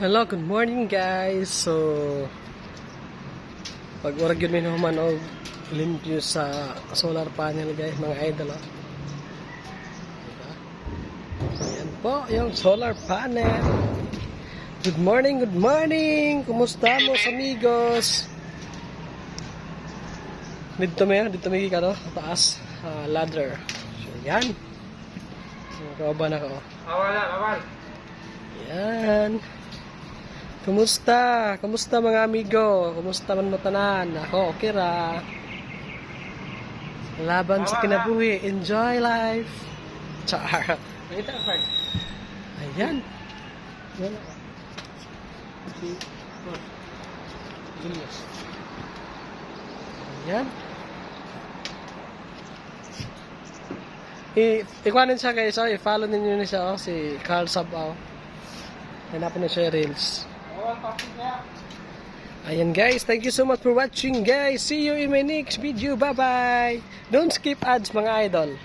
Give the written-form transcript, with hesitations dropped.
Hello, good morning guys. So pag orag yun min human og limpyo sa solar panel guys, mga idol oh. Diba? Ayan po yung solar panel. Good morning, good morning. Kumusta mo amigos? Dito may ka no, taas ladder. So yan. Kaban ako. Awal. Yan. Kumusta? Kumusta mga amigo? Kumusta man mo tanan? Ako, okay ra. Laban sa kinabuhi. Enjoy life. Char. Ayan. Ayan. Ikuhanin siya guys. I-follow ninyo na siya. Si Carl Sabaw. Hanapin na siya reels. Ayan guys, thank you so much for watching guys. See you in my next video. Bye bye. Don't skip ads mga idol.